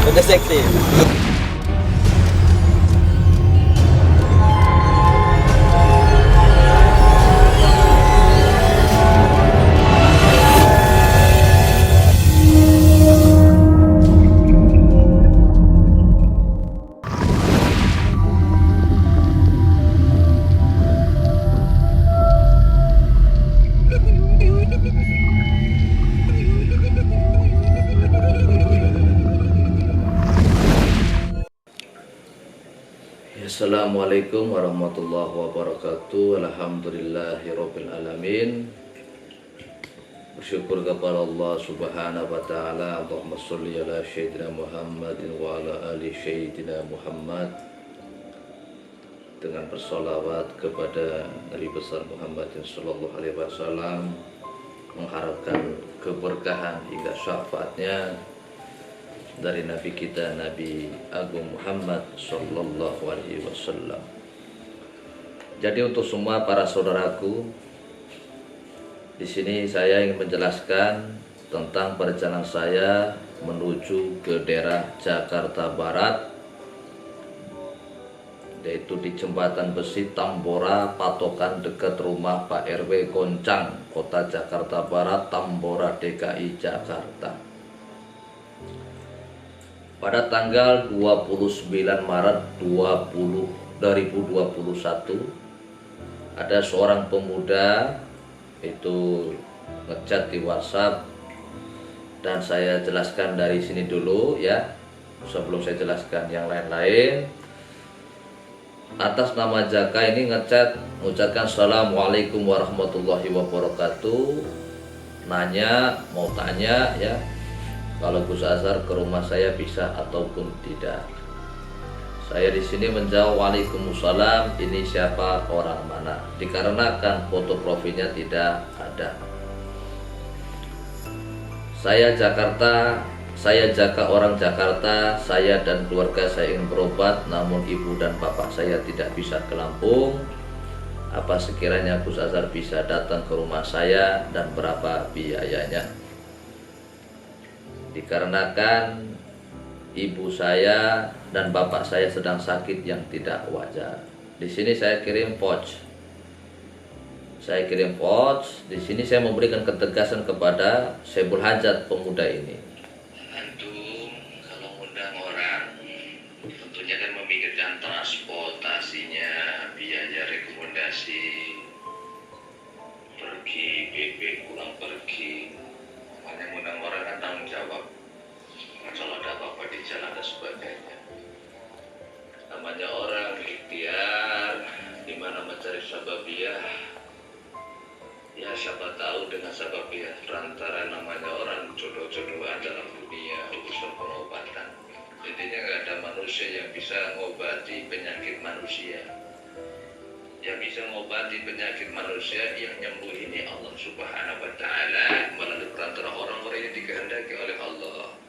Udah seksi. Assalamualaikum warahmatullahi wabarakatuh. Alhamdulillahirabbil alamin. Bersyukur kepada Allah Subhanahu wa taala. Allahumma shalli ala sayyidina Muhammadin wa ala ali sayyidina Muhammad. Dengan bersolawat kepada Nabi besar Muhammadin sallallahu alaihi wasallam, mengharapkan keberkahan hingga syafaatnya dari Nabi kita Nabi Agung Muhammad Sallallahu Alaihi Wasallam. Jadi untuk semua para saudaraku, di sini saya ingin menjelaskan tentang perjalanan saya menuju ke daerah Jakarta Barat, yaitu di Jembatan Besi Tambora, patokan dekat rumah Pak RW Goncang, Kota Jakarta Barat, Tambora, DKI Jakarta. Pada tanggal 29 Maret 2021 ada seorang pemuda itu ngechat di WhatsApp, dan saya jelaskan dari sini dulu ya, sebelum saya jelaskan yang lain-lain. Atas nama Jaka ini ngechat mengucapkan Assalamualaikum warahmatullahi wabarakatuh, nanya mau tanya ya, kalau Gus Azhar ke rumah saya bisa ataupun tidak. Saya di sini menjawab Waalaikumsalam, ini siapa, orang mana, dikarenakan foto profilnya tidak ada. Saya Jaka orang Jakarta. Saya dan keluarga saya ingin berobat, namun ibu dan bapak saya tidak bisa ke Lampung. Apa sekiranya Gus Azhar bisa datang ke rumah saya dan berapa biayanya? Dikarenakan ibu saya dan bapak saya sedang sakit yang tidak wajar. Di sini saya kirim vouch. Di sini saya memberikan ketegasan kepada Syebul Hajat pemuda ini. Antum kalau ngundang orang, tentunya kan memikirkan transportasinya, biaya rekomendasi, pergi, BP pulang pergi. Hanya ngundang orang kan tanggung jawab. Kalau ada apa-apa di jalan dan sebagainya. Namanya orang ikhtiar, di mana mencari sababiyah. Ya siapa tahu dengan sababiyah perantara namanya orang jodoh-jodohan dalam dunia urusan pengobatan. Intinya nggak ada manusia yang bisa mengobati penyakit manusia. Yang bisa mengobati penyakit manusia yang nyembuh ini Allah Subhanahu wa taala melalui perantara orang-orang yang dikehendaki oleh Allah.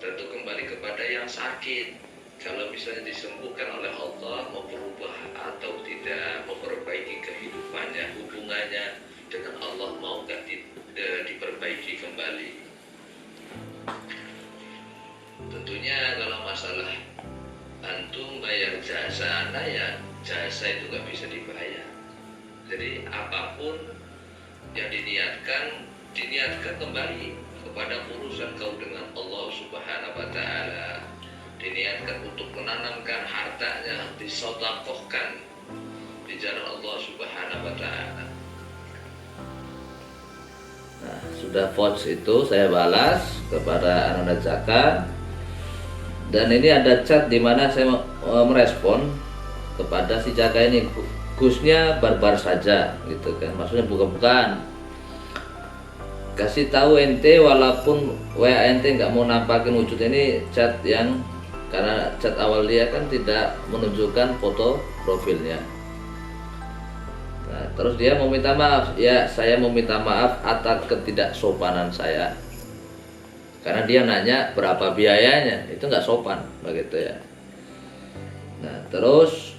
Tentu kembali kepada yang sakit. Kalau misalnya disembuhkan oleh Allah, mau berubah atau tidak, memperbaiki kehidupannya, hubungannya dengan Allah mau nggak diperbaiki kembali. Tentunya kalau masalah antum bayar jasa anda, ya jasa itu nggak bisa dibayar. Jadi apapun yang diniatkan kembali kepada urusan kau dengan Allah Subhanahu wa taala. Diniatkan untuk menanamkan hartanya, disedekahkan di jalan Allah Subhanahu wa taala. Nah, sudah votes itu saya balas kepada anak Jaka. Dan ini ada chat di mana saya merespon kepada si Jaka ini, Gusnya barbar saja gitu kan, maksudnya bukan kasih tahu ente, walaupun WA ente nggak mau nampakin wujud. Ini chat yang karena chat awal dia kan tidak menunjukkan foto profilnya. Nah, terus dia meminta maaf, ya saya meminta maaf atas ketidaksopanan saya, karena dia nanya berapa biayanya, itu nggak sopan begitu ya. Nah terus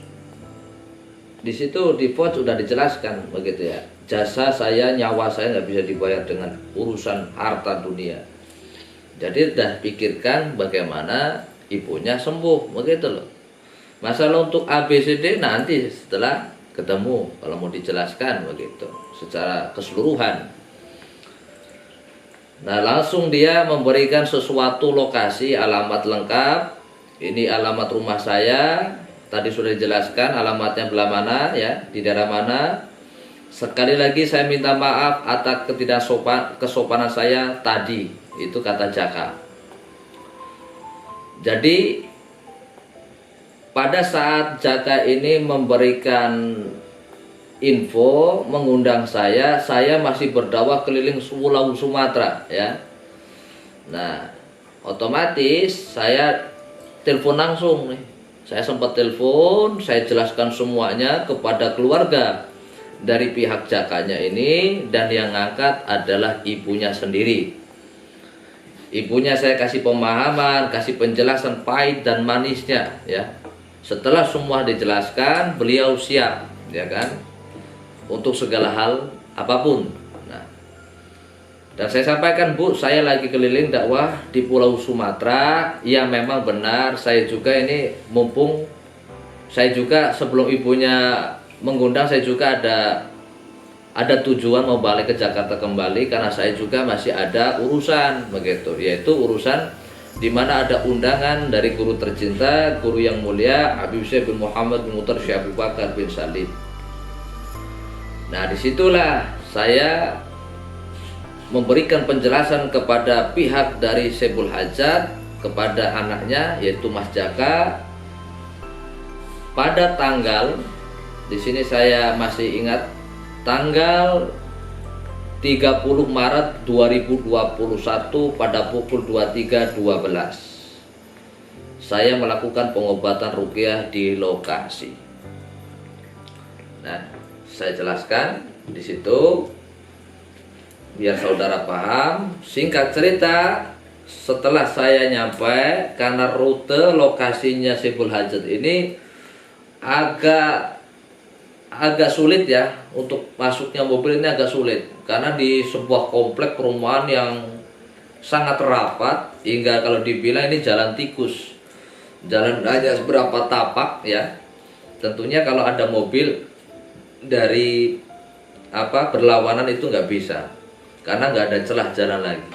di situ di vote sudah dijelaskan begitu ya, jasa saya, nyawa saya nggak bisa dibayar dengan urusan harta dunia. Jadi udah pikirkan bagaimana ibunya sembuh, begitu loh. Masalah untuk ABCD nanti setelah ketemu, kalau mau dijelaskan begitu secara keseluruhan. Nah, langsung dia memberikan sesuatu lokasi, alamat lengkap. Ini alamat rumah saya. Tadi sudah dijelaskan alamatnya belah mana ya, di daerah mana. Sekali lagi saya minta maaf atas kesopanan saya tadi, itu kata Jaka. Jadi pada saat Jaka ini memberikan info, mengundang saya masih berdakwah keliling Pulau Sumatera ya. Nah, otomatis saya telepon langsung nih. Saya sempat telepon, saya jelaskan semuanya kepada keluarga dari pihak Jakanya ini, dan yang ngangkat adalah ibunya sendiri. Ibunya saya kasih pemahaman, kasih penjelasan pahit dan manisnya ya. Setelah semua dijelaskan, beliau siap ya kan untuk segala hal apapun. Nah, dan saya sampaikan, Bu, saya lagi keliling dakwah di Pulau Sumatera. Ya memang benar, saya juga ini mumpung saya juga sebelum ibunya mengundang, saya juga ada tujuan mau balik ke Jakarta kembali karena saya juga masih ada urusan begitu, yaitu urusan di mana ada undangan dari guru tercinta, guru yang mulia Habib Syekh bin Muhammad bin Mutar Syekh Abu Bakar bin Salim. Nah, disitulah saya memberikan penjelasan kepada pihak dari Sebul Hajat kepada anaknya yaitu Mas Jaka pada tanggal, di sini saya masih ingat, tanggal 30 Maret 2021 pada pukul 23.12 saya melakukan pengobatan ruqyah di lokasi. Nah, saya jelaskan di situ biar saudara paham. Singkat cerita, setelah saya nyampe, karena rute lokasinya Sebul Hajat ini agak sulit ya, untuk masuknya mobil ini agak sulit karena di sebuah komplek perumahan yang sangat rapat, hingga kalau dibilang ini jalan tikus, jalan hanya seberapa tapak ya. Tentunya kalau ada mobil dari berlawanan itu nggak bisa karena nggak ada celah jalan lagi.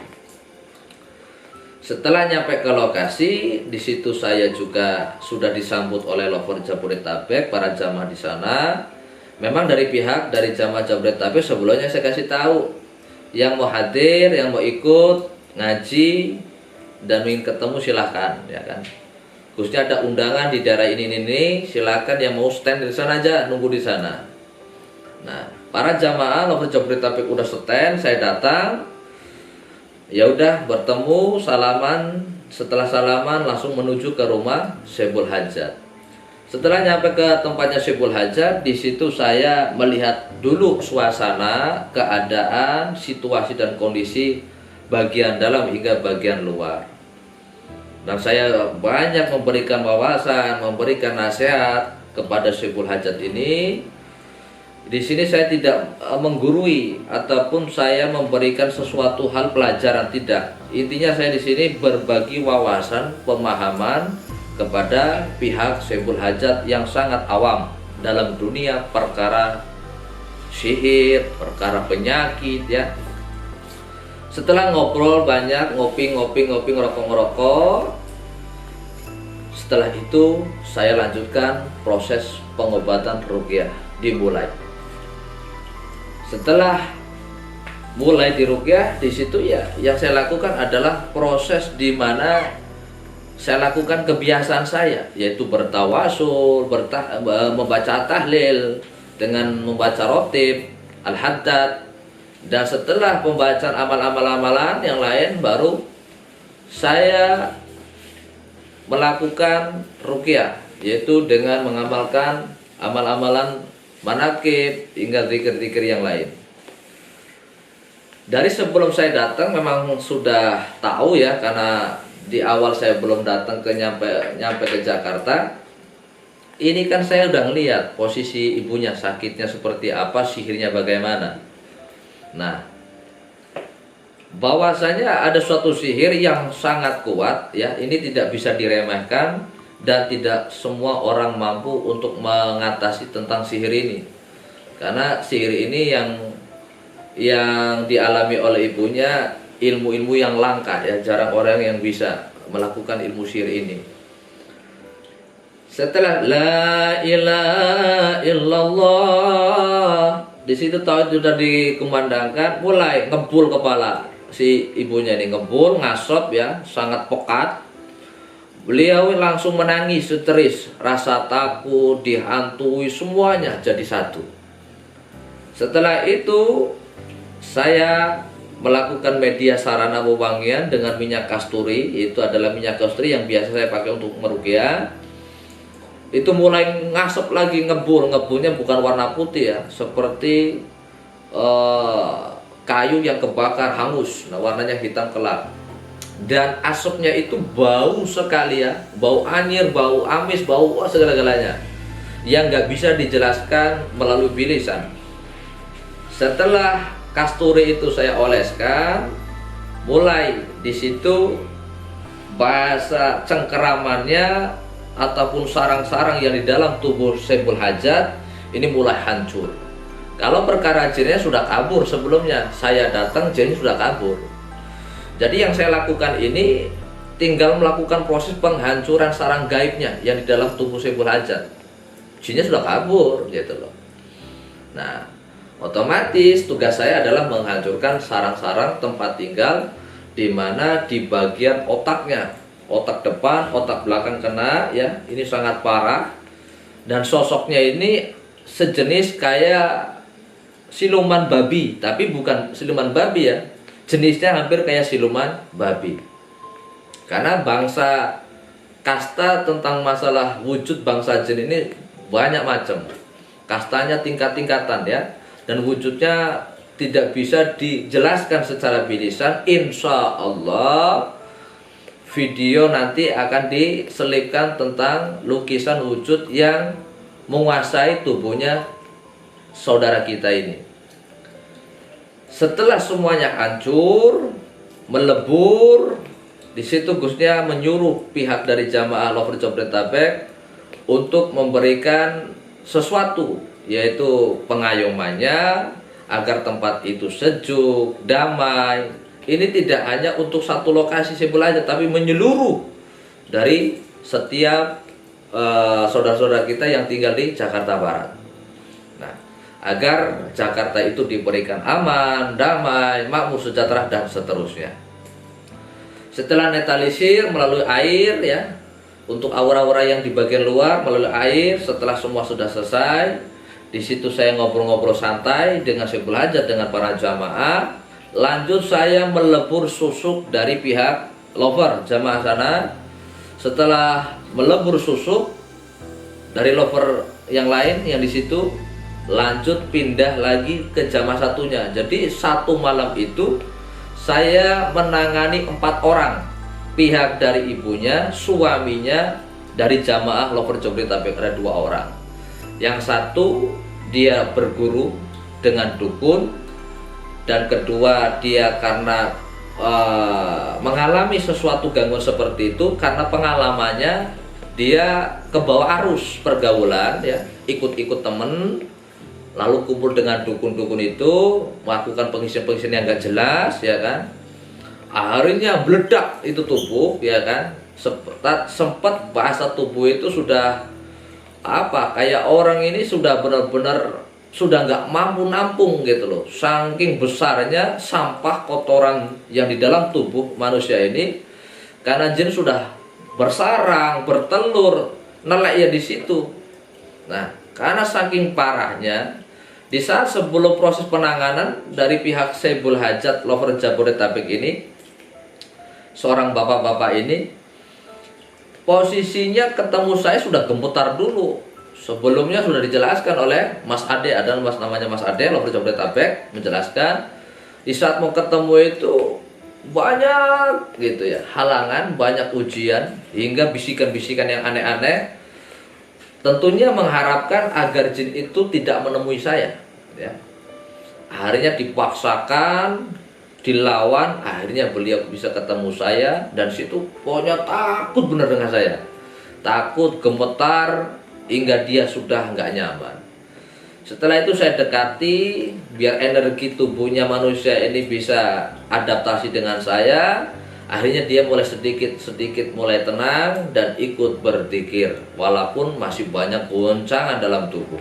Setelah nyampe ke lokasi, di situ saya juga sudah disambut oleh lover Jabodetabek, para jamaah di sana. Memang dari pihak dari jamaah Jabodetabek sebelumnya saya kasih tahu, yang mau hadir, yang mau ikut ngaji dan ingin ketemu silahkan ya kan. Khususnya ada undangan di daerah ini, silahkan yang mau stand di sana aja, nunggu di sana. Nah, para jamaah lover Jabodetabek udah stand, saya datang. Ya udah, bertemu, salaman. Setelah salaman langsung menuju ke rumah Sebul Hajat. Setelah nyampe ke tempatnya Sebul Hajat, di situ saya melihat dulu suasana, keadaan, situasi dan kondisi bagian dalam hingga bagian luar. Dan saya banyak memberikan wawasan, memberikan nasihat kepada Sebul Hajat ini. Di sini saya tidak menggurui ataupun saya memberikan sesuatu hal pelajaran, tidak. Intinya saya di sini berbagi wawasan, pemahaman kepada pihak Sebul Hajat yang sangat awam dalam dunia perkara sihir, perkara penyakit ya. Setelah ngobrol banyak, ngopi, ngerokok. Setelah itu saya lanjutkan proses pengobatan ruqyah, dimulai. Setelah mulai diruqyah, di situ ya yang saya lakukan adalah proses di mana saya lakukan kebiasaan saya, yaitu bertawasul, membaca tahlil dengan membaca rotib, al-haddad, dan setelah pembacaan amalan yang lain baru saya melakukan ruqyah, yaitu dengan mengamalkan amal-amalan manakib hingga zikir-zikir yang lain. Dari sebelum saya datang memang sudah tahu ya, karena di awal saya belum datang nyampe ke Jakarta. Ini kan saya udah ngeliat posisi ibunya sakitnya seperti apa, sihirnya bagaimana. Nah, bahwasanya ada suatu sihir yang sangat kuat ya, ini tidak bisa diremehkan dan tidak semua orang mampu untuk mengatasi tentang sihir ini. Karena sihir ini yang dialami oleh ibunya ilmu-ilmu yang langka ya, jarang orang yang bisa melakukan ilmu sihir ini. Setelah la ilaha illallah, di situ tauhid sudah dikumandangkan, mulai ngebul kepala si ibunya ini, ngebul, ngasop ya, sangat pekat. Beliau langsung menangis histeris, rasa takut, dihantui, semuanya jadi satu. Setelah itu saya melakukan media sarana wewangian dengan minyak kasturi. Itu adalah minyak kasturi yang biasa saya pakai untuk meruqyah. Itu mulai ngasep lagi, ngebulnya bukan warna putih ya, seperti kayu yang kebakar hangus. Nah, warnanya hitam kelap. Dan asapnya itu bau sekali ya, bau anyir, bau amis, bau segala-galanya yang nggak bisa dijelaskan melalui bilisan. Setelah kasturi itu saya oleskan, mulai di situ bahasa cengkeramannya ataupun sarang-sarang yang di dalam tubuh Saiful Hajat ini mulai hancur. Kalau perkara jinnya sudah kabur sebelumnya, saya datang jinnya sudah kabur. Jadi yang saya lakukan ini tinggal melakukan proses penghancuran sarang gaibnya yang di dalam tubuh Saiful Hajat. Jinnya sudah kabur gitu loh. Nah, otomatis tugas saya adalah menghancurkan sarang-sarang tempat tinggal di mana di bagian otaknya, otak depan, otak belakang kena ya, ini sangat parah. Dan sosoknya ini sejenis kayak siluman babi, tapi bukan siluman babi ya, jenisnya hampir kayak siluman babi. Karena bangsa kasta tentang masalah wujud bangsa jin ini banyak macam, kastanya tingkat-tingkatan ya, dan wujudnya tidak bisa dijelaskan secara bilisan. Insya Allah video nanti akan diselipkan tentang lukisan wujud yang menguasai tubuhnya saudara kita ini. Setelah semuanya hancur, melebur, di situ Gusnya menyuruh pihak dari jamaah Lover Jabodetabek untuk memberikan sesuatu, yaitu pengayomannya agar tempat itu sejuk, damai. Ini tidak hanya untuk satu lokasi Saiful Hajat, tapi menyeluruh dari setiap saudara-saudara kita yang tinggal di Jakarta Barat. Nah, agar Jakarta itu diberikan aman, damai, makmur, sejahtera, dan seterusnya. Setelah netralisir melalui air ya, untuk aura-aura yang di bagian luar melalui air, setelah semua sudah selesai, di situ saya ngobrol-ngobrol santai dengan Saiful Hajat, dengan para jamaah. Lanjut saya melebur susuk dari pihak Lover jamaah sana. Setelah melebur susuk dari Lover yang lain yang di situ, lanjut pindah lagi ke jamaah satunya. Jadi satu malam itu saya menangani 4 orang, pihak dari ibunya, suaminya, dari jamaah Lover Jabodetabek ada 2 orang. Yang satu dia berguru dengan dukun, dan kedua dia karena mengalami sesuatu gangguan seperti itu, karena pengalamannya dia kebawa arus pergaulan ya, ikut-ikut temen, lalu kumpul dengan dukun-dukun itu, melakukan pengisian-pengisian yang gak jelas ya kan. Akhirnya meledak itu tubuh ya kan, sempat bahasa tubuh itu sudah apa, kayak orang ini sudah benar-benar sudah nggak mampu nampung gitu loh, saking besarnya sampah kotoran yang di dalam tubuh manusia ini. Karena jin sudah bersarang, bertelur, nelek ya di situ. Nah, karena saking parahnya, di saat sebelum proses penanganan dari pihak Saiful Hajat Lover Jabodetabek ini, seorang bapak-bapak ini posisinya ketemu saya sudah gemetar dulu. Sebelumnya sudah dijelaskan oleh Mas Ade, ada namanya Mas Ade Lover Jabodetabek, menjelaskan di saat mau ketemu itu banyak gitu ya halangan, banyak ujian, hingga bisikan-bisikan yang aneh-aneh, tentunya mengharapkan agar jin itu tidak menemui saya ya. Akhirnya dipaksakan dilawan, akhirnya beliau bisa ketemu saya, dan situ pokoknya takut bener dengan saya, takut, gemetar, hingga dia sudah nggak nyaman. Setelah itu saya dekati, biar energi tubuhnya manusia ini bisa adaptasi dengan saya. Akhirnya dia mulai sedikit mulai tenang dan ikut berzikir, walaupun masih banyak goncangan dalam tubuh.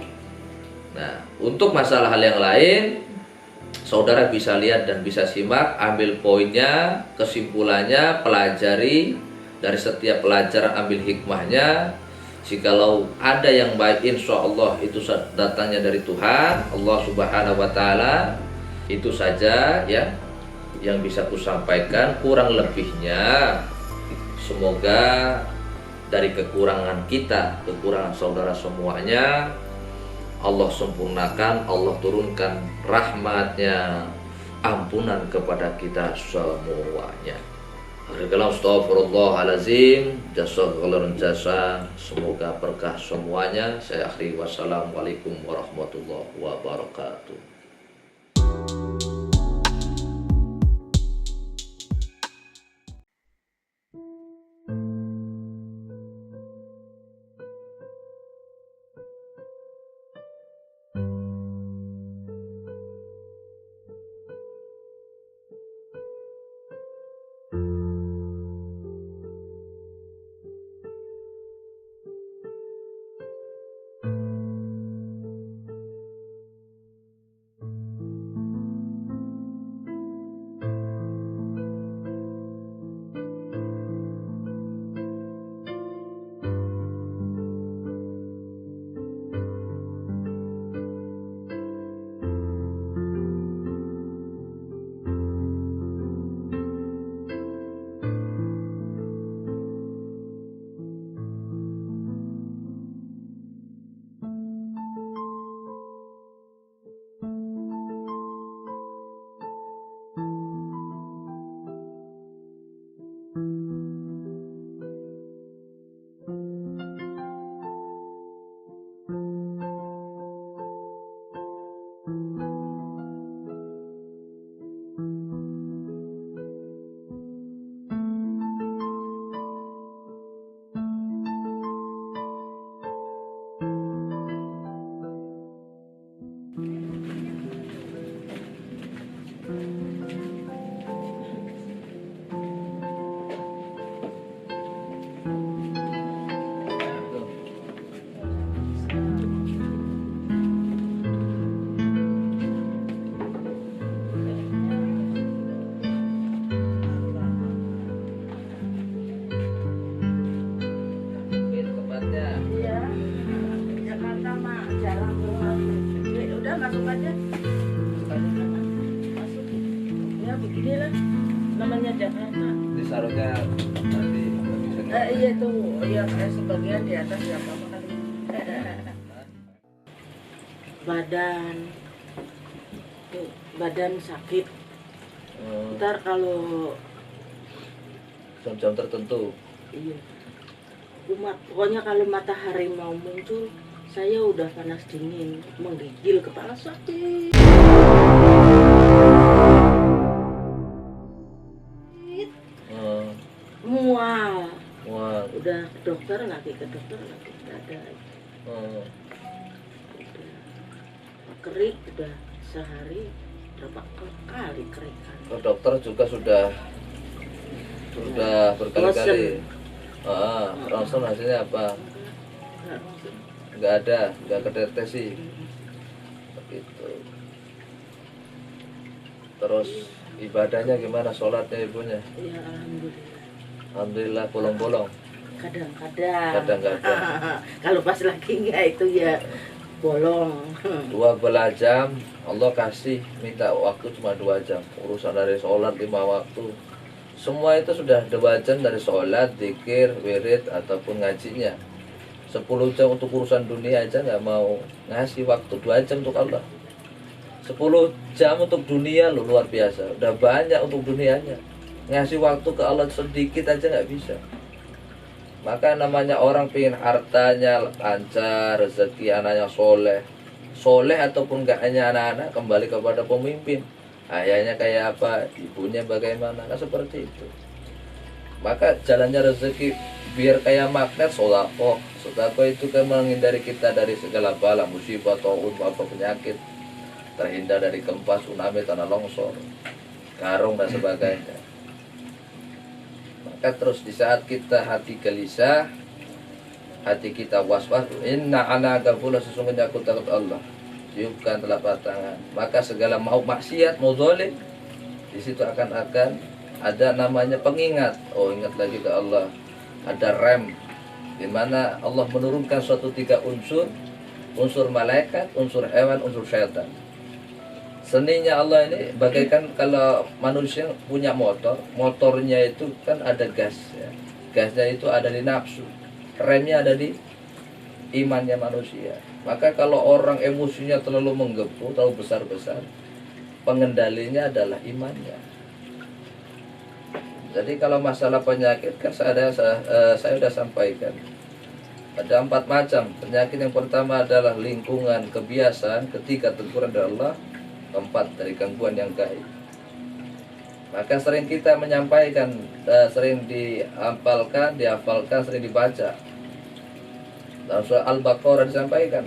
Nah, untuk masalah hal yang lain, saudara bisa lihat dan bisa simak, ambil poinnya, kesimpulannya, pelajari dari setiap pelajaran, ambil hikmahnya. Jikalau ada yang baik, insya Allah itu datangnya dari Tuhan, Allah Subhanahu wa Ta'ala. Itu saja ya yang bisa kusampaikan. Kurang lebihnya, semoga dari kekurangan kita, kekurangan saudara semuanya, Allah sempurnakan, Allah turunkan rahmatnya, ampunan kepada kita semuanya. Astagfirullahaladzim, jazakallahu jasa. Semoga berkah semuanya. Saya akhiri, wassalamualaikum warahmatullahi wabarakatuh. Masuk aja. Masuk. Ya beginilah namanya Jakarta. Di sarungnya nanti bisa Iya tuh, ya kayak sebagian di atas ya apa kali. Badan sakit. Ntar kalau jam-jam tertentu. iya, pokoknya kalau matahari mau muncul, saya udah panas dingin, menggigil, kepala sakit. Mual. Udah ke dokter lagi, nggak ada. Udah kerik, udah sehari berapa kali kerikan. Ke dokter juga sudah berkali-kali. Ronsen hasilnya apa? Nggak ada, nggak kedeteksi. Begitu. Terus ibadahnya gimana, sholatnya ibunya? Ya alhamdulillah. Alhamdulillah bolong-bolong. Kadang-kadang. Kalau pas lagi enggak itu ya bolong. 12 jam Allah kasih, minta waktu cuma 2 jam. Urusan dari sholat 5 waktu, semua itu sudah 2 jam dari sholat, zikir, wirid ataupun ngajinya. 10 jam untuk urusan dunia aja nggak mau ngasih waktu. 2 jam untuk Allah, 10 jam untuk dunia lo, luar biasa. Udah banyak untuk dunianya, ngasih waktu ke Allah sedikit aja nggak bisa. Maka namanya orang pengen hartanya lancar, rezeki anaknya soleh ataupun nggak hanya anak-anak, kembali kepada pemimpin. ayahnya kayak apa, ibunya bagaimana, kan seperti itu. Maka jalannya rezeki biar kayak magnet, sodako. Sodako itu kan menghindari kita dari segala bala, musibah, taun, apa penyakit, terhindar dari gempa, tsunami, tanah longsor, karung dan sebagainya. Maka terus di saat kita hati gelisah, hati kita was-was, inna ana agafula, sesungguhnya aku takut Allah, tiupkan telapak tangan. Maka segala mau maksiat, mau zalim, di situ akan ada namanya pengingat. Oh, ingat lagi ke Allah. Ada rem, di mana Allah menurunkan suatu 3 unsur, unsur malaikat, unsur hewan, unsur syaitan. Seninya Allah ini bagaikan kalau manusia punya motor, motornya itu kan ada gas ya. Gasnya itu ada di nafsu, remnya ada di imannya manusia. Maka kalau orang emosinya terlalu menggebu, terlalu besar-besar, pengendalinya adalah imannya. Jadi kalau masalah penyakit kan saya sudah sampaikan. Ada 4 macam penyakit. Yang pertama adalah lingkungan, kebiasaan, ketiga teguran dari Allah, keempat dari gangguan yang gaib. Maka sering kita menyampaikan, sering dihafalkan, sering dibaca. Dalam surah Al-Baqarah disampaikan,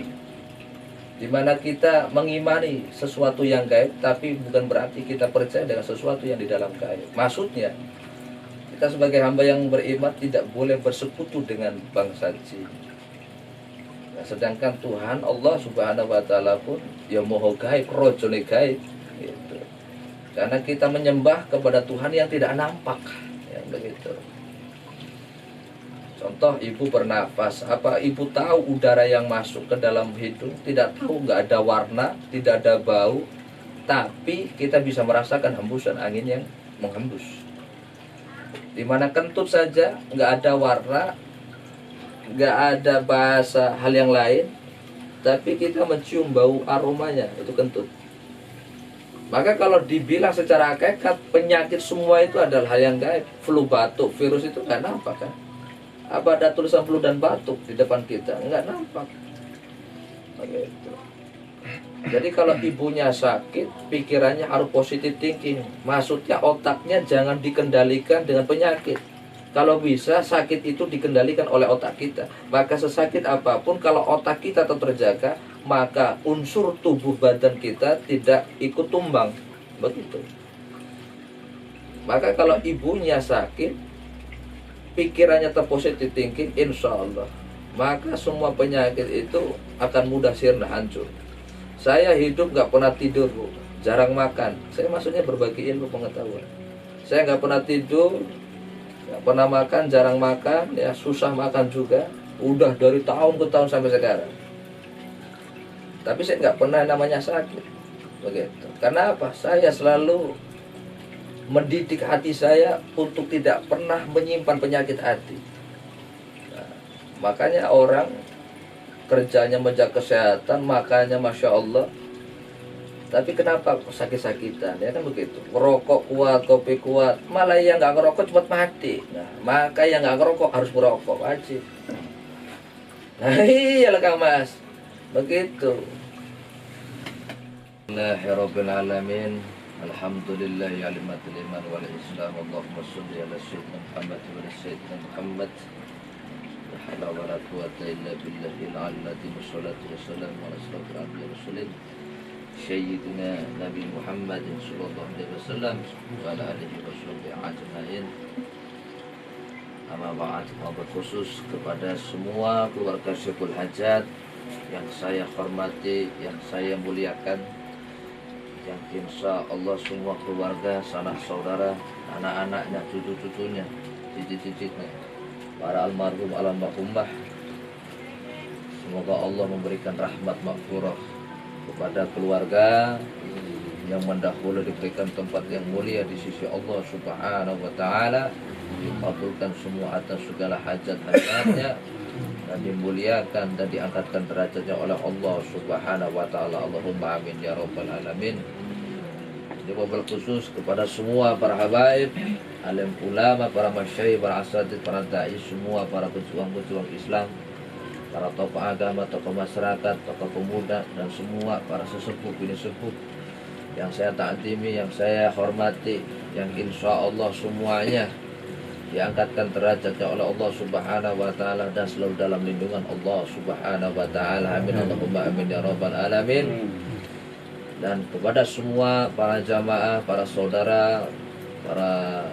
di mana kita mengimani sesuatu yang gaib, tapi bukan berarti kita percaya dengan sesuatu yang di dalam gaib. Maksudnya, kita sebagai hamba yang beriman tidak boleh bersekutu dengan bangsa jin. Nah, sedangkan Tuhan Allah Subhanahu wa taala pun ya moho gaib, rojone gaib gitu. Karena kita menyembah kepada Tuhan yang tidak nampak, ya begitu. Contoh, ibu bernafas, apa ibu tahu udara yang masuk ke dalam hidung? Tidak tahu, nggak ada warna, tidak ada bau, tapi kita bisa merasakan hembusan angin yang menghembus. Dimana kentut saja nggak ada warna, nggak ada bahasa hal yang lain, tapi kita mencium bau aromanya, itu kentut. Maka kalau dibilang secara hakikat penyakit semua itu adalah hal yang gaib. Flu, batuk, virus itu nggak nampak kan? Apa ada tulisan flu dan batuk di depan kita? Nggak nampak. Begitu. Jadi kalau ibunya sakit, pikirannya harus positif thinking. Maksudnya otaknya jangan dikendalikan dengan penyakit. Kalau bisa sakit itu dikendalikan oleh otak kita. Maka sesakit apapun, kalau otak kita tetap terjaga, maka unsur tubuh badan kita tidak ikut tumbang. Begitu. Maka kalau ibunya sakit, pikirannya tetap positif thinking, insya Allah, maka semua penyakit itu akan mudah sirna, hancur. Saya hidup nggak pernah tidur, Bu. Jarang makan. Saya maksudnya berbagi ilmu pengetahuan. Saya nggak pernah tidur, nggak pernah makan, jarang makan, ya susah makan juga. Udah dari tahun ke tahun sampai sekarang. Tapi saya nggak pernah namanya sakit. Begitu. Karena apa? Saya selalu mendidik hati saya untuk tidak pernah menyimpan penyakit hati. Nah, makanya orang kerjanya menjaga kesehatan, makanya Masya Allah. Tapi kenapa sakit-sakitan? Ya kan begitu. Merokok kuat, kopi kuat, malah yang nggak ngerokok cepat mati. Nah, maka yang nggak ngerokok harus merokok, wajib. Nah iyalah Kang Mas, begitu. Bismillahirrahmanirrahim. Alhamdulillahi alimatul iman wal islam. Allahumma sholli ala sayyidina Muhammad wa ala sayyidina Muhammad. La hawla wa la quwwata illa billahil aliyyil wassalatu wassalamu ala asyrafil anbiya'i wa mursalin sayyidina Nabi Muhammad sallallahu alaihi wasallam wa ala alihi washabbihi ajmain. Amma ba'd, wabil khusus kepada semua keluarga Syekhul Hajat yang saya hormati, yang saya muliakan, yang insya Allah semua keluarga, sanak saudara, anak-anaknya, cucu-cucunya, cicit-cicitnya, para almarhum almarhumah, semoga Allah memberikan rahmat maghfirah kepada keluarga yang mendahului, diberikan tempat yang mulia di sisi Allah Subhanahu wa taala, dikabulkan semua atas segala hajat-hajatnya, dan dimuliakan dan diangkatkan derajatnya oleh Allah Subhanahu wa taala. Allahumma amin ya rabbal alamin. Ini wabil khusus kepada semua para habaib, alim ulama, para masyayikh, para asatidz, para dai, semua para pejuang-pejuang Islam, para tokoh agama, tokoh masyarakat, tokoh pemuda, dan semua para sesepuh, bini sepuh yang saya taatimi, yang saya hormati, yang insya Allah semuanya diangkatkan derajatnya oleh Allah Subhanahu wa taala dan selalu dalam lindungan Allah Subhanahu wa taala. Amin Allahumma amin ya rabbal alamin. Dan kepada semua para jamaah, para saudara, para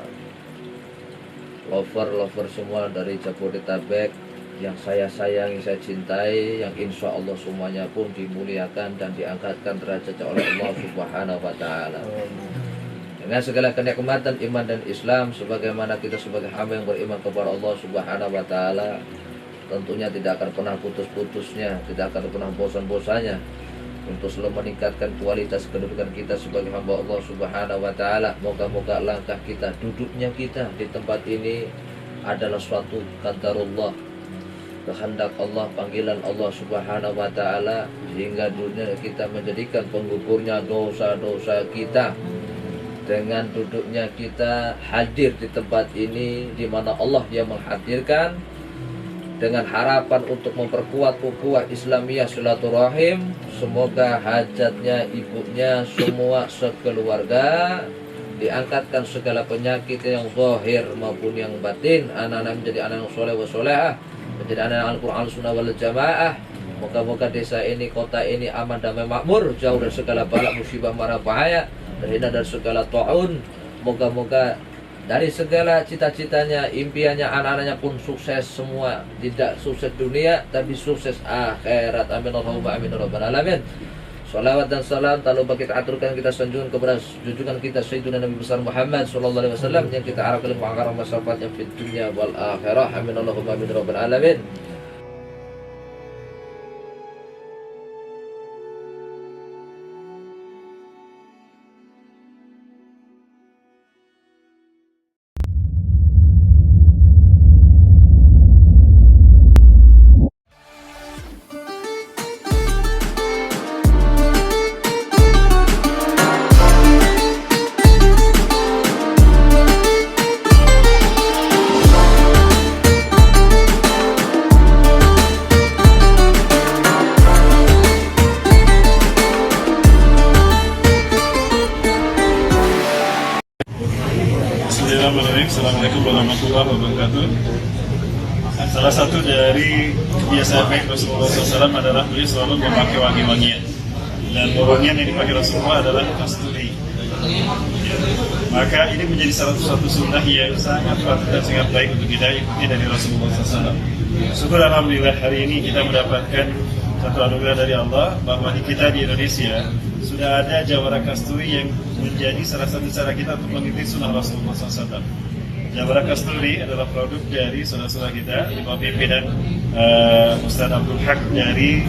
lover semua dari Jabodetabek yang saya sayangi, saya cintai, yang insya Allah semuanya pun dimuliakan dan diangkatkan derajatnya oleh Allah Subhanahu wa taala. Dengan segala kenikmatan iman dan Islam, sebagaimana kita sebagai hamba yang beriman kepada Allah Subhanahu wa taala, tentunya tidak akan pernah putus-putusnya, tidak akan pernah bosan-bosannya untuk selalu meningkatkan kualitas kedudukan kita sebagai hamba Allah Subhanahu wa taala. Moga-moga langkah kita, duduknya kita di tempat ini adalah suatu qadarullah, kehendak Allah, panggilan Allah Subhanahu wa taala, sehingga dunia kita menjadikan penggugurnya dosa-dosa kita. Dengan duduknya kita hadir di tempat ini, di mana Allah yang menghadirkan, dengan harapan untuk memperkuat ukhuwah Islamiyah silaturahim. Semoga hajatnya ibunya semua sekeluarga diangkatkan segala penyakit yang zahir maupun yang batin, anak-anak menjadi anak yang soleh wa solehah, menjadi anak Al-Quran Sunnah wal Jamaah. Moga-moga desa ini, kota ini aman, damai, makmur, jauh dari segala balak, musibah, mara, bahaya, terhindar dari segala ta'un. Moga-moga dari segala cita-citanya, impiannya, anak-anaknya pun sukses semua. Tidak sukses dunia, tapi sukses akhirat. Amin Allahumma amin rabbal alamin. Salawat dan salam tak lupa kita aturkan, kita sanjungan kepada junjungan kita Sayyidina Nabi besar Muhammad sallallahu alaihi wasallam, yang kita harapkan mengakar masyarakat yang fid dunya wal akhirah. Amin Allahumma amin rabbal alamin. Assalamualaikum warahmatullahi wabarakatuh. Salah satu dari kebiasaan baik Rasulullah SAW adalah beliau selalu memakai wangi-wangian, dan wangian yang dipakai Rasulullah adalah kasturi. Maka ini menjadi salah satu sunnah yang sangat patut dan sangat baik untuk kita ikuti dari Rasulullah SAW. Syukur alhamdulillah hari ini kita mendapatkan satu anugerah dari Allah bahwa di kita di Indonesia sudah ada jawara kasturi yang menjadi salah satu cara kita untuk mengikuti sunnah Rasulullah SAW. Jawara kasturi adalah produk dari saudara-saudara kita di bawah pimpinan Ustaz Abdul Haq dari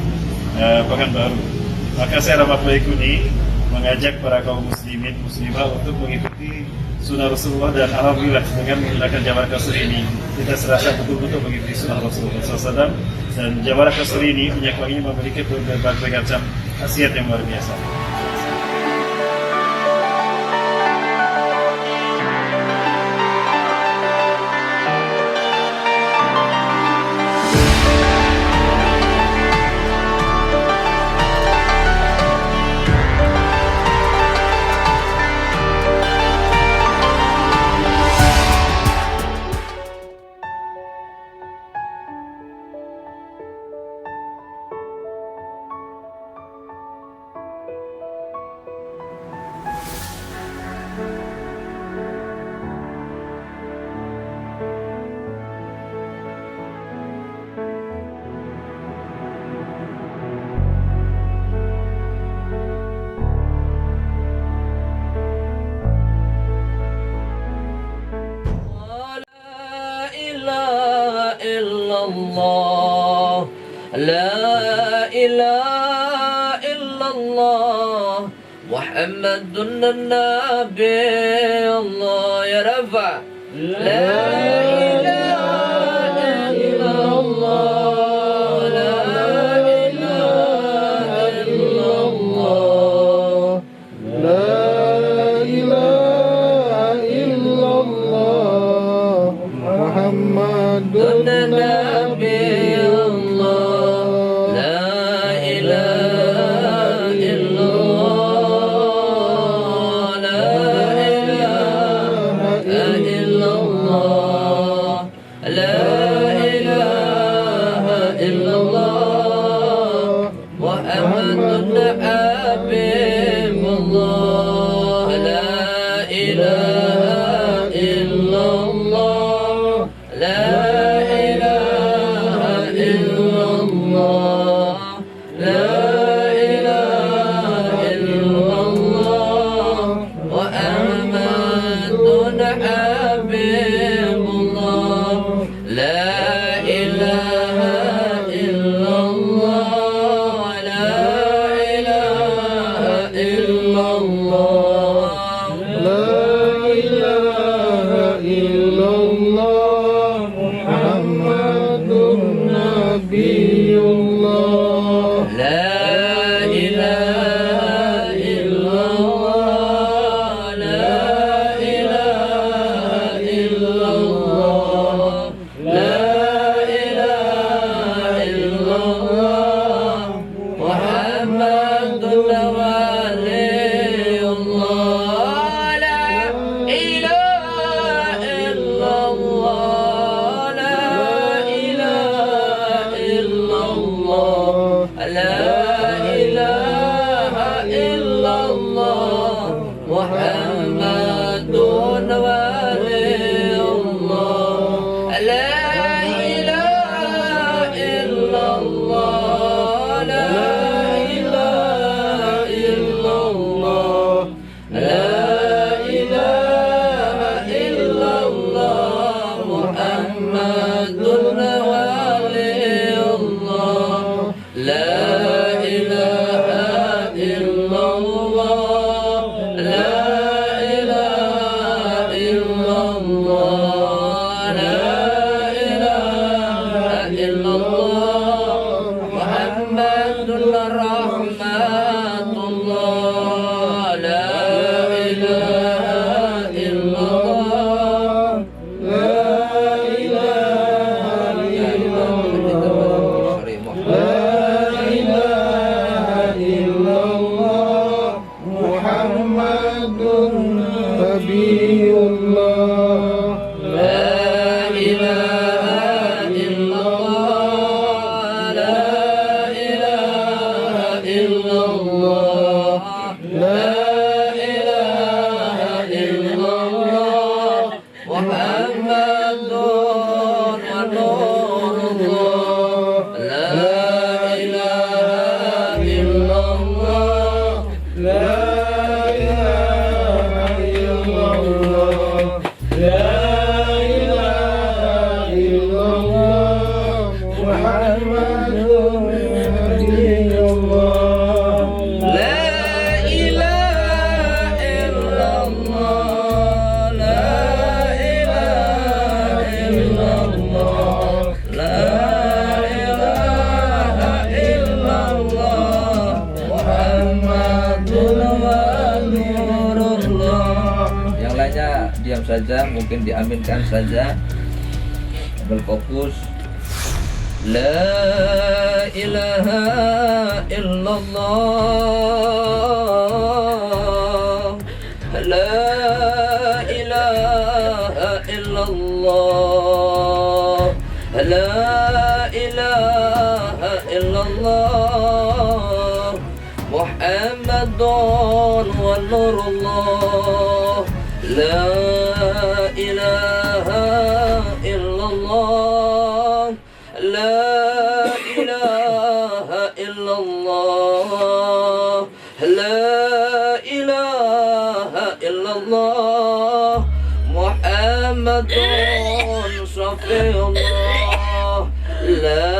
Pekanbaru. Maka saya Rahmat Baikuni mengajak para kaum muslimin muslimah untuk mengikuti sunnah Rasulullah, dan alhamdulillah dengan menggunakan jawara kasturi ini kita serasa betul-betul mengikuti sunnah Rasulullah SAW. Dan jawara kasturi ini minyak wangi memiliki berbagai macam khasiat yang luar biasa. illallah, la ilaha illallah, Muhammadun Nabi Allah. Ya Rafa, la ilaha illallah, la ilaha illallah, La ilaha illallah Muhammadun Nabi Allah, la ilaha illallah, لا إله إلا الله لا إله إلا الله لا إله إلا الله محمد نبي الله لا إله إلا الله لا إله إلا الله لا إله إلا الله محمد ولي الله لا إله إلا الله لا إله إلا الله لا إله إلا الله محمد ولي الله لا إله إلا الله لا إله إلا الله لا إله إلا الله محمد ولي الله لا إله إلا الله لا إله إلا الله لا إله إلا الله محمد رحمة الله لا إله إلا الله لا إله إلا الله لا إله إلا الله محمد نبي الله لا إله إلا الله لا إله إلا الله لا إله إلا الله محمد ونور الله لا إله إلا الله لا إله إلا الله لا إله إلا الله محمد نبي الله لا إله إلا الله لا إله إلا الله لا إله إلا الله محمد ونور الله. Yang lainnya diam saja, mungkin diaminkan saja. Ambil fokus. La ilaha illallah La ilaha illallah La ilaha illallah Muhammadun wa nurullah La ilaha illallah La ilaha illallah La ilaha illallah Muhammadun Safiullah La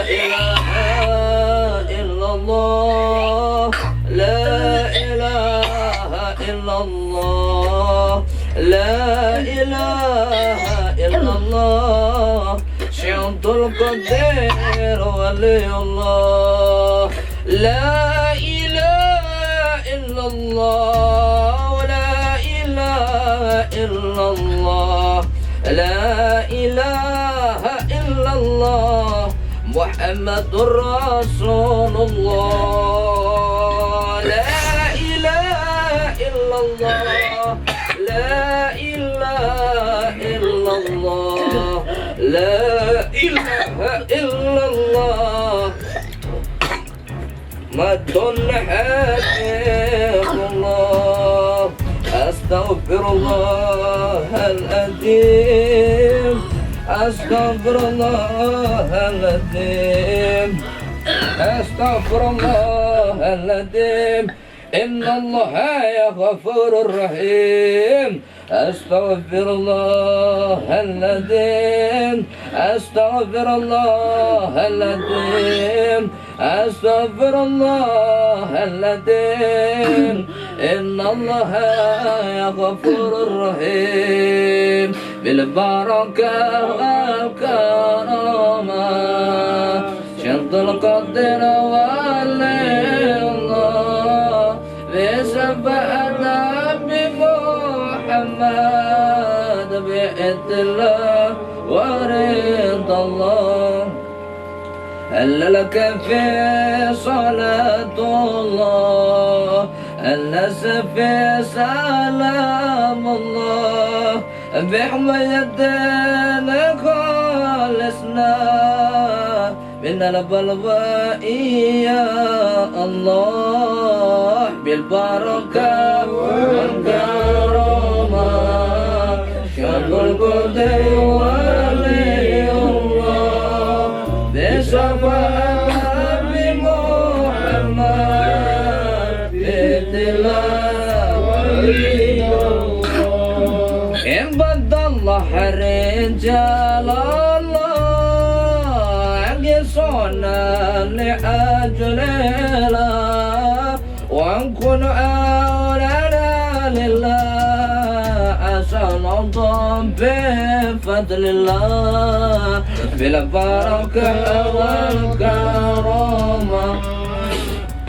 ilaha illallah La ilaha illallah La ilaha illallah Syaitul Qadir Waliullah La ilaha illallah La ilaha illallah La ilaha illallah Muhammadur Rasulullah La ilaha illallah La ilaha illallah La ilaha illallah Madun Habibullah Astaghfirullah al-azim Astaghfirullah al-azim Astaghfirullah al-azim Inna Allah ya ghafurur rahim أستغفر الله الذي أستغفر الله الذي أستغفر الله الذي إن الله غفور رحيم بالبركة والكرامة شد القدر ولي الله بسبب محمد بإذن الله ورضا الله هل لك في صلاة الله الناس في سلام الله بحمية خالصنا من البلواء يا الله بالبركة والكرامة شر القدر ولي الله بشفاعة بمحمد بإذن الله ولي الله عباد الله رجال الله يصنع لأجل الله وأنكن أولانا لله أسأل الله بفضل الله بالبركة والكرامة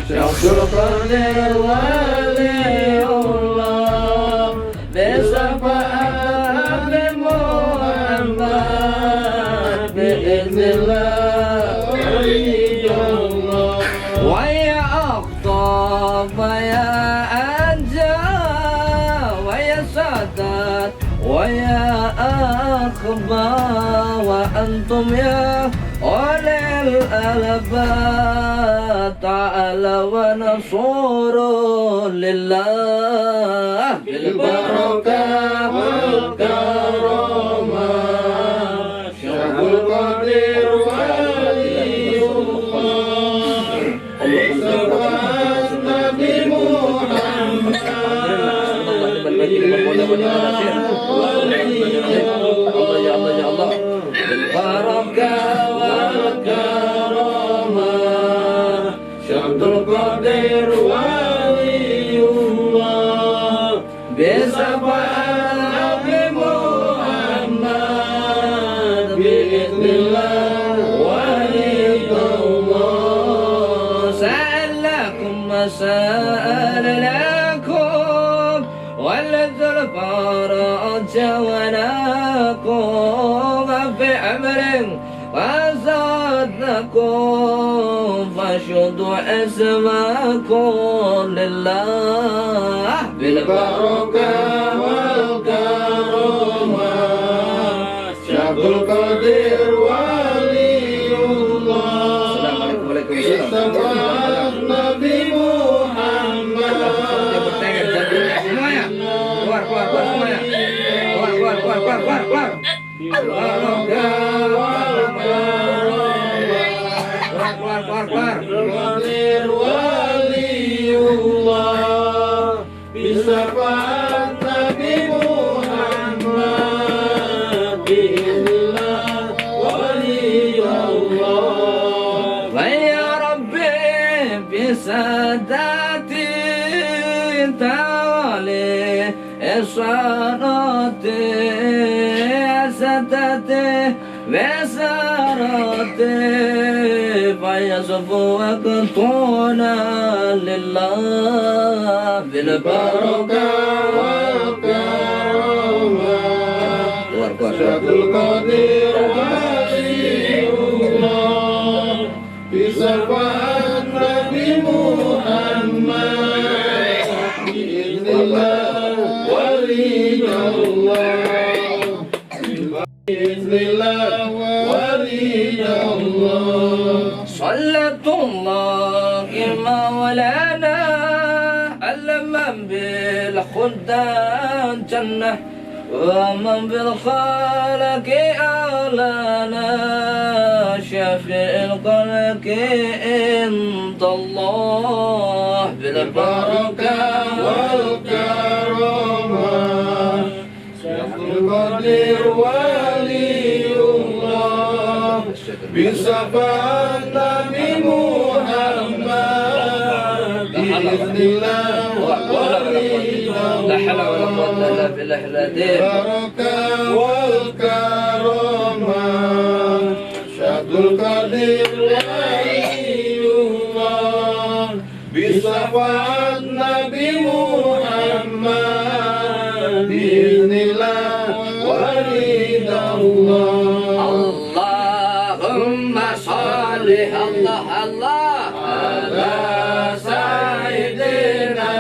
شخص القدر ولي الله بشفاعة محمد بإذن الله ولي الله ويا أخطب ويا أنجا ويا سادات ويا أخبا وأنتم يا أولي الألباب تعالى ونصور لله بالبركة والكرامة شرف القدير ولي الله بسببنا بمحمد بالبركة والكرامة شرط القدير ولي الله بسببنا بمحمد بإذن الله ولي الله سألكم وسأل لكم والذي الفرج ولكم في أمر وزادكم فشدوا اسمكم لله بالبركة والكرامة شعب القدير ولي الله استغفرنا بمحمد القدير ولي الله بشفاعة بمحمد بإذن الله ولي الله ويا ربي بساداتي تعالي إشاراتي ساداتي بساراتي فيصفوا وقتنا لله بالبركة والكرامة شهد القدير ولي الله بشفاعة نبي محمد بإذن الله ولي الله بإذن الله ولي الله صلاة الله مولانا علما بالخلدان جنة ومن بالخلق أعلانا شفيع الخلق عند الله بالبركة والكرامة Qadir waliullah bisyafaat Nabi Muhammad biiznillah لا حول ولا قوة إلا بالله العظيم. barakah wal karamah Syadul Qadir waliullah bisyafaat Nabi Muhammad biiznillah walidallah. Allahumma salli Allah Allah ala sayyidina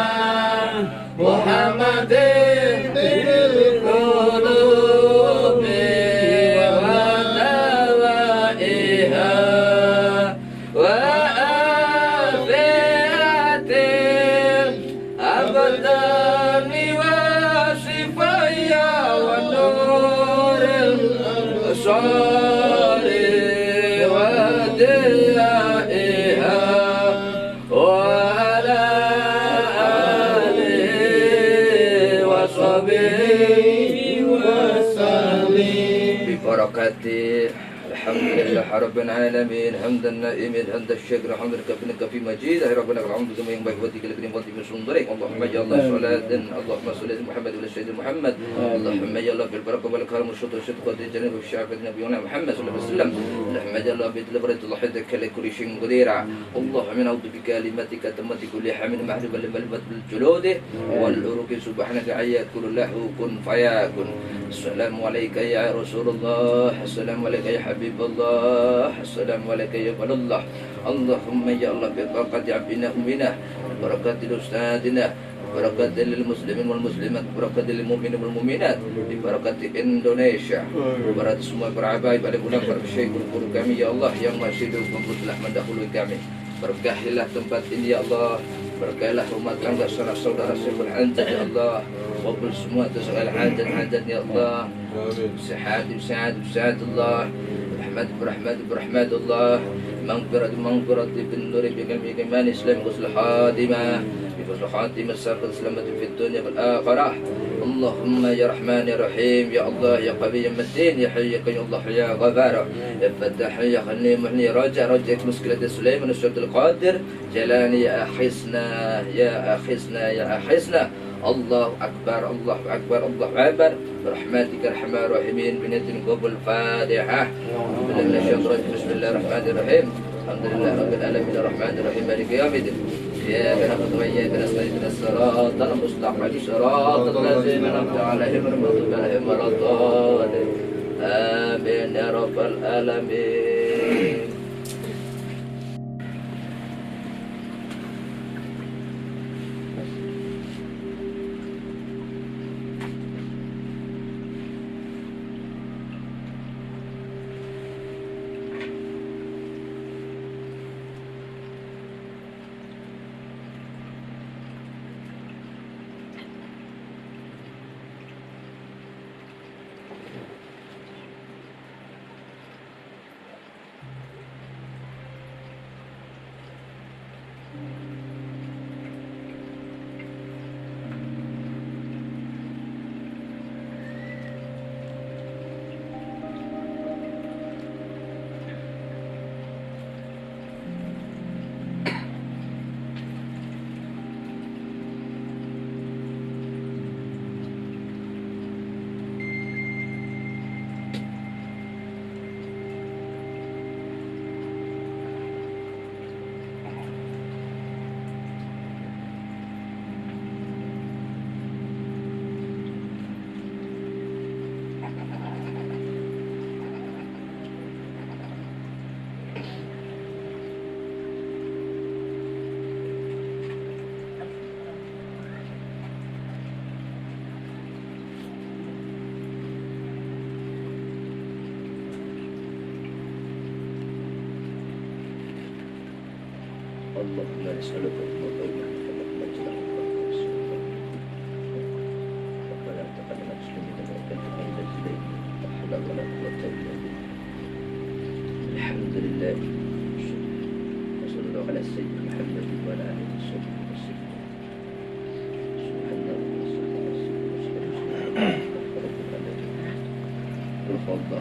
Muhammadin bil qulubi wa dawaiha wa afiatil abdani wa sifaya wa nuril absari wa diyaiha wa ala ببركاته الحمد لله رب العالمين حمدا نائمين حمد الشكر حمد كفنك في مجيد ربنا الحمد كما ينبغي وجهك الكريم وانت من صندرك اللهم اجعل الله صلاة اللهم صل على محمد وعلى سيدنا محمد اللهم اجعل الله بالبركه والكرم والشكر والصدق والجنة والشعب نبينا محمد صلى الله عليه وسلم اللهم اجعل الله بتلبرة الله حدك لكل شيء قدير اللهم نعوذ بكلماتك تمت كل حمل محجوب لملبت بالجلود والعروق سبحانك عيا كل له كن فيكن السلام عليك يا رسول الله السلام عليك يا حبيب الله السلام عليك يا ولي الله اللهم يا الله ببركة عبدنا أمنا ببركة أستاذنا ببركة للمسلمين والمسلمات ببركة للمؤمنين والمؤمنات ببركة Indonesia ببركة semua para habaib ada pulang para syekh guru kami ya Allah yang masih hidup telah mendahului kami berkahilah tempat ini ya Allah berkahilah rumah tangga saudara Syekh Anjad ya Allah wabul semua segala hajat ya Allah sehat Allah برحمة الله مغفرة بالنور بكلمة إسلام وصل خاتمة بفضل خاتمة السابقة سلامة في الدنيا والآخرة اللهم يا رحمن يا رحيم يا الله يا قوي يا متين يا حي يا قيوم الله يا غفار يا فتاح يا خلي محني رجعك مشكلة سليمان الشهد القادر جلاني يا أخيسنا الله أكبر الله أكبر الله أكبر برحمتك أرحم الراحمين بنية قبل الفاتحة بسم الله الرحمن الرحيم الحمد لله رب العالمين الرحمن الرحيم مالك يوم الدين إياك نعبد وإياك نستعين اهدنا الصراط المستقيم صراط الذين أنعمت عليهم غير المغضوب عليهم ولا الضالين آمين يا رب العالمين. اللهم نسألك اللهم اجعل ربنا تقبل مسلمين وكنت أيضا إليك لا حول ولا قوة إلا بالله. الحمد لله وصلى الله على سيدنا محمد وعلى آله وصحبه وسلم. سبحان الله تفضل.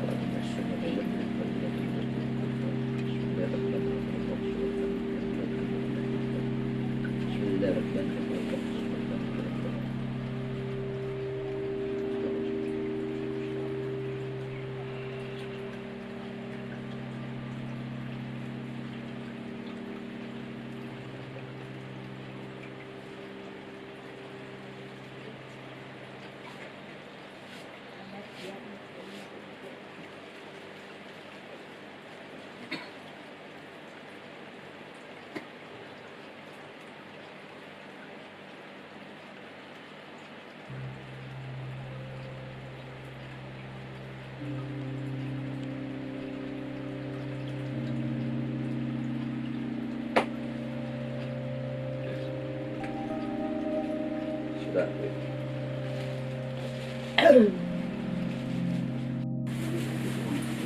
Sudah.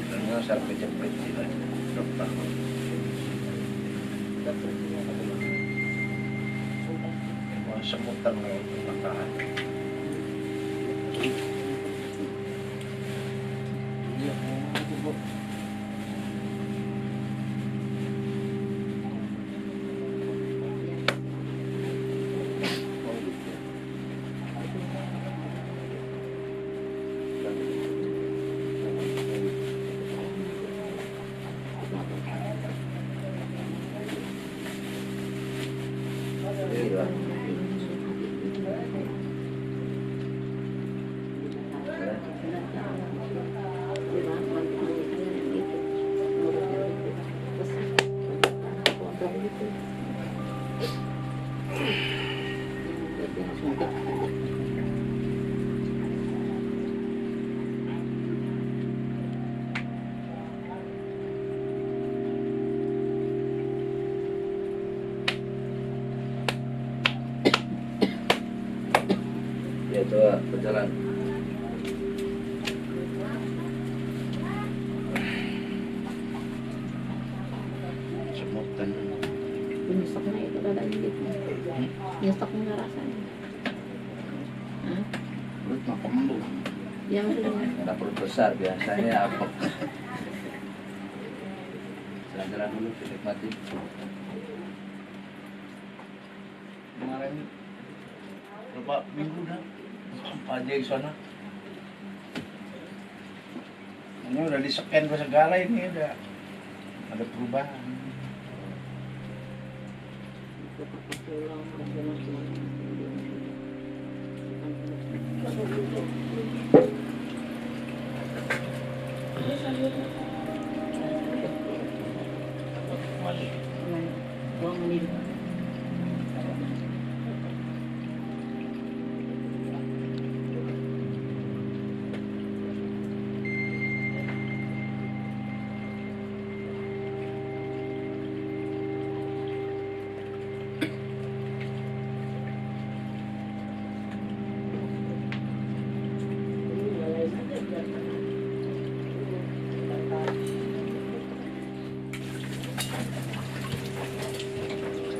Karena saya kejepit tidak dokter. Semutan makanan. Ya coba berjalan. Semutan. Nyesoknya itu ada gitu. Nyesoknya rasanya. Hah? Perut makan dulu. Yang itu. Ada perut besar biasanya apa? Jalan-jalan dulu, dinikmati. Kemarin berapa minggu dah? Apa aja di sana? Ini udah di-scan ke segala, ini udah ada perubahan.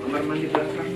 Kamar mandi belakang.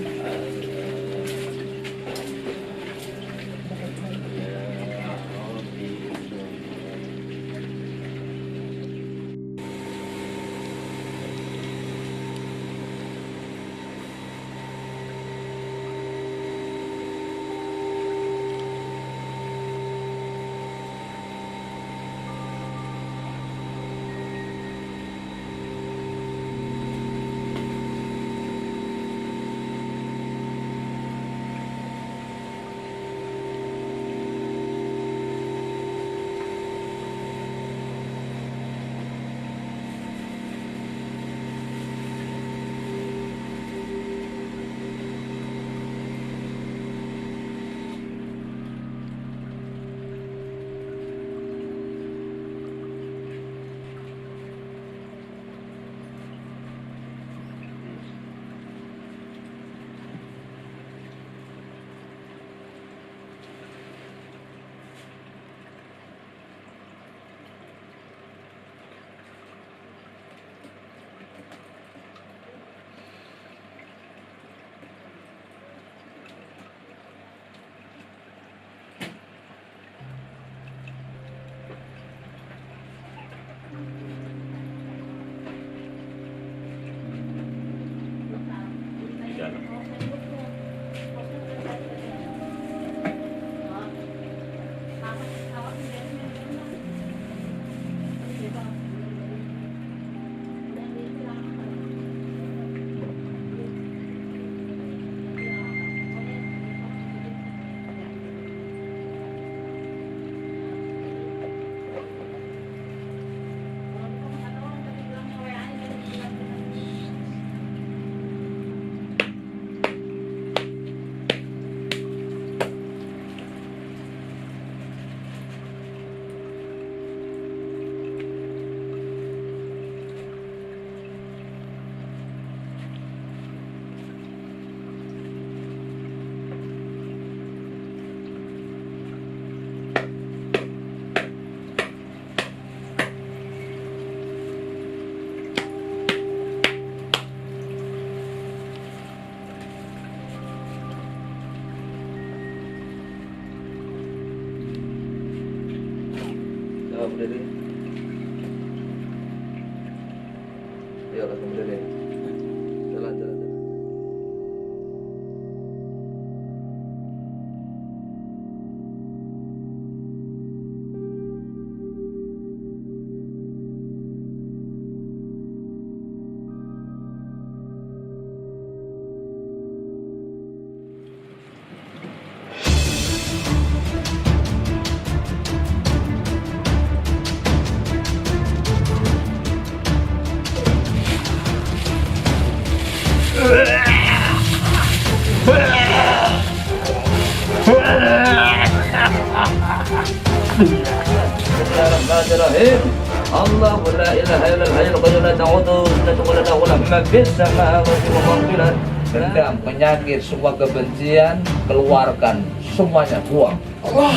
berdiri. Iya, langsung berdiri. Jalan, jalan, jalan. Bismillahirrahmanirrahim. Allahu la ilaha illal hayyul qayyum la ta'khudhuhu sinatun wa la nawm lahu ma fis samawati wa ma fil ardh. Dendam, penyakit, semua kebencian keluarkan, semuanya buang. Allah.